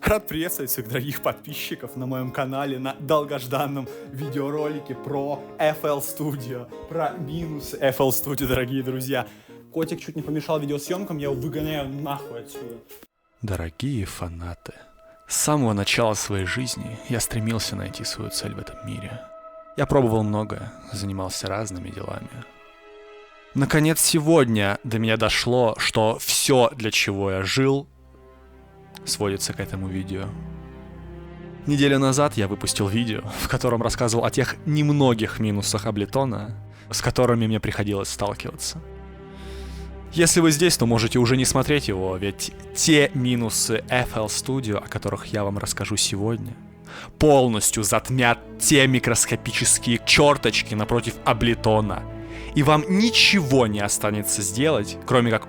Рад приветствовать всех дорогих подписчиков на моем канале, на долгожданном видеоролике про FL Studio, про минусы FL Studio, дорогие друзья. Котик чуть не помешал видеосъемкам, я его выгоняю нахуй отсюда. Дорогие фанаты, с самого начала своей жизни я стремился найти свою цель в этом мире. Я пробовал многое, занимался разными делами. Наконец, сегодня до меня дошло, что все, для чего я жил, сводится к этому видео. Неделю назад я выпустил видео, в котором рассказывал о тех немногих минусах Ableton, с которыми мне приходилось сталкиваться. Если вы здесь, то можете уже не смотреть его, ведь те минусы FL Studio, о которых я вам расскажу сегодня, полностью затмят те микроскопические черточки напротив Ableton, и вам ничего не останется сделать, кроме как...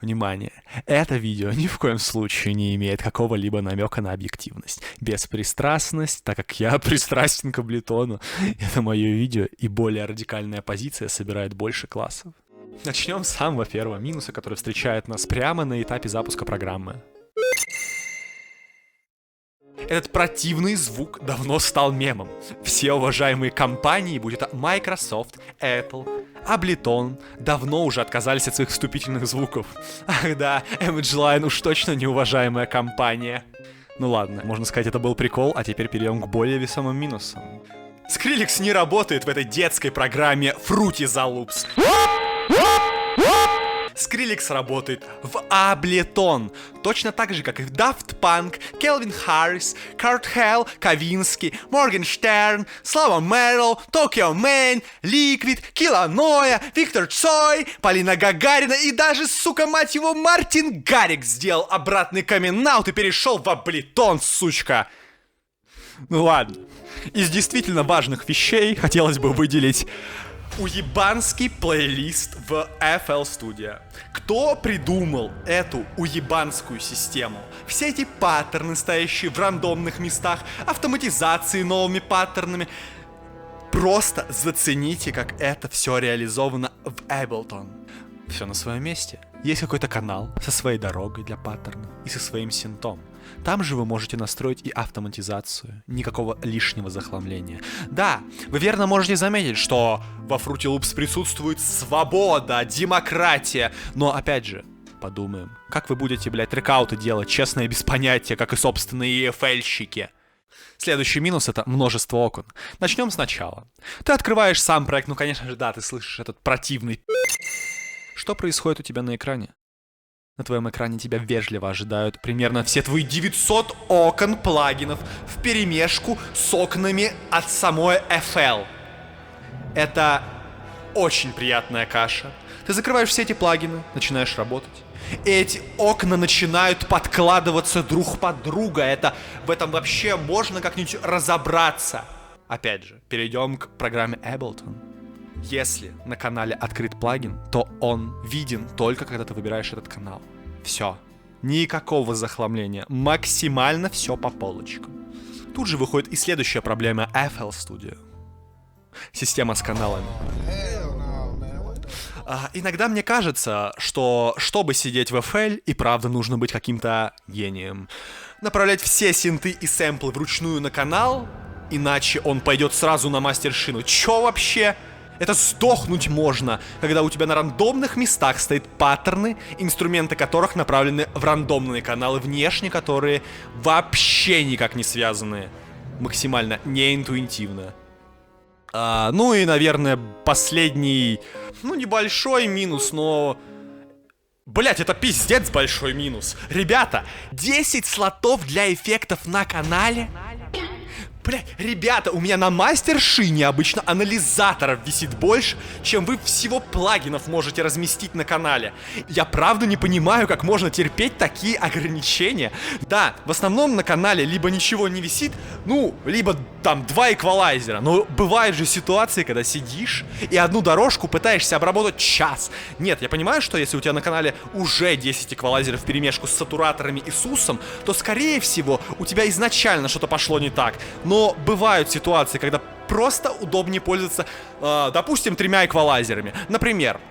Внимание! Это видео ни в коем случае не имеет какого-либо намека на объективность, беспристрастность, так как я пристрастен к Ableton. Это мое видео, и более радикальная позиция собирает больше классов. Начнем с самого первого минуса, который встречает нас прямо на этапе запуска программы. Этот противный звук давно стал мемом. Все уважаемые компании, будь это Microsoft, Apple, Ableton, давно уже отказались от своих вступительных звуков. Ах да, Image-Line уж точно неуважаемая компания. Ну ладно, можно сказать, это был прикол, а теперь перейдем к более весомым минусам. Skrillex не работает в этой детской программе Fruity the Loops. Skrillex работает в Ableton, точно так же, как и в Daft Punk, Calvin Harris, Kurt Hell, Kavinsky, Morgenstern, Slava Merrill, Tokyo Man, Liquid, Killanoia, Виктор Цой, Полина Гагарина и даже, сука, мать его, Мартин Гаррикс сделал обратный камин-аут и перешел в Ableton, сучка. Ну ладно. Из действительно важных вещей хотелось бы выделить уебанский плейлист в FL Studio. Кто придумал эту уебанскую систему? Все эти паттерны, стоящие в рандомных местах, автоматизации новыми паттернами. Просто зацените, как это все реализовано в Ableton. Все на своем месте. Есть какой-то канал со своей дорогой для паттерна и со своим синтом. Там же вы можете настроить и автоматизацию. Никакого лишнего захламления. Да, вы верно можете заметить, что во Fruity Loops присутствует свобода, демократия. Но опять же, подумаем, как вы будете, блядь, трекауты делать, честно и без понятия, как и собственные EFL-щики. Следующий минус — это множество окон. Начнем сначала. Ты открываешь сам проект, ну конечно же, да, ты слышишь этот противный... Что происходит у тебя на экране? На твоем экране тебя вежливо ожидают примерно все твои 900 окон плагинов вперемешку с окнами от самой FL. Это очень приятная каша. Ты закрываешь все эти плагины, начинаешь работать. И эти окна начинают подкладываться друг под друга. В этом вообще можно как-нибудь разобраться. Опять же, перейдем к программе Ableton. Если на канале открыт плагин, то он виден только когда ты выбираешь этот канал. Все. Никакого захламления. Максимально все по полочкам. Тут же выходит и следующая проблема FL Studio. Система с каналами. Иногда мне кажется, что чтобы сидеть в FL, и правда нужно быть каким-то гением. Направлять все синты и сэмплы вручную на канал, иначе он пойдет сразу на мастершину. Чё вообще? Это сдохнуть можно, когда у тебя на рандомных местах стоят паттерны, инструменты которых направлены в рандомные каналы внешне, которые вообще никак не связаны. Максимально неинтуитивно. Ну и, наверное, последний, небольшой минус, но... Блять, это пиздец большой минус. Ребята, 10 слотов для эффектов на канале... Блять, ребята, у меня на мастершине обычно анализаторов висит больше, чем вы всего плагинов можете разместить на канале. Я правда не понимаю, как можно терпеть такие ограничения. Да, в основном на канале либо ничего не висит, либо там 2 эквалайзера. Но бывают же ситуации, когда сидишь и одну дорожку пытаешься обработать час. Нет, я понимаю, что если у тебя на канале уже 10 эквалайзеров вперемешку с сатураторами и сусом, то скорее всего у тебя изначально что-то пошло не так. Но бывают ситуации, когда просто удобнее пользоваться, допустим, 3 эквалайзерами. Например,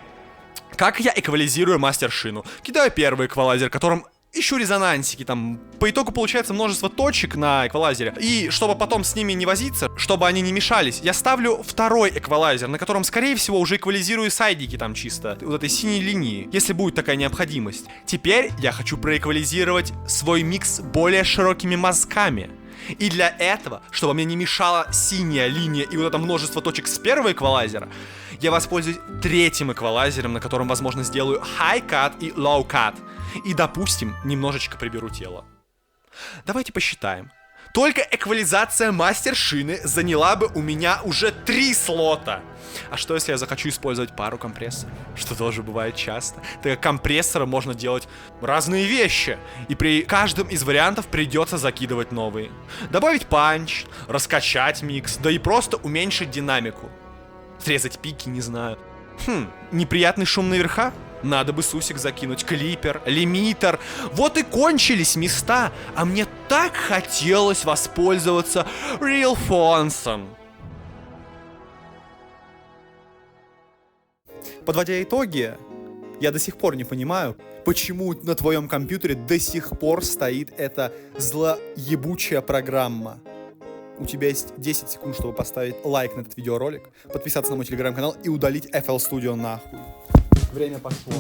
Как я эквализирую мастершину? Кидаю первый эквалайзер, которым ищу резонансики, там, по итогу получается множество точек на эквалайзере. И чтобы потом с ними не возиться, чтобы они не мешались, я ставлю второй эквалайзер, на котором, скорее всего, уже эквализирую сайдики там чисто, вот этой синей линии, если будет такая необходимость. Теперь я хочу проэквализировать свой микс более широкими мазками. И для этого, чтобы мне не мешала синяя линия и вот это множество точек с первого эквалайзера, я воспользуюсь третьим эквалайзером, на котором, возможно, сделаю high cut и low cut. И, допустим, немножечко приберу тело. Давайте посчитаем. Только эквализация мастершины заняла бы у меня уже 3 слота. А что, если я захочу использовать пару компрессоров? Что тоже бывает часто. Так как компрессором можно делать разные вещи. И при каждом из вариантов придется закидывать новые. Добавить панч, раскачать микс, да и просто уменьшить динамику. Срезать пики, не знаю. Неприятный шум наверха? Надо бы сусик закинуть, клипер, лимитер. Вот и кончились места. А мне так хотелось воспользоваться RealFons'ом. Подводя итоги, я до сих пор не понимаю, почему на твоем компьютере до сих пор стоит эта злоебучая программа. У тебя есть 10 секунд, чтобы поставить лайк на этот видеоролик, подписаться на мой телеграм-канал и удалить FL Studio нахуй. Время пошло.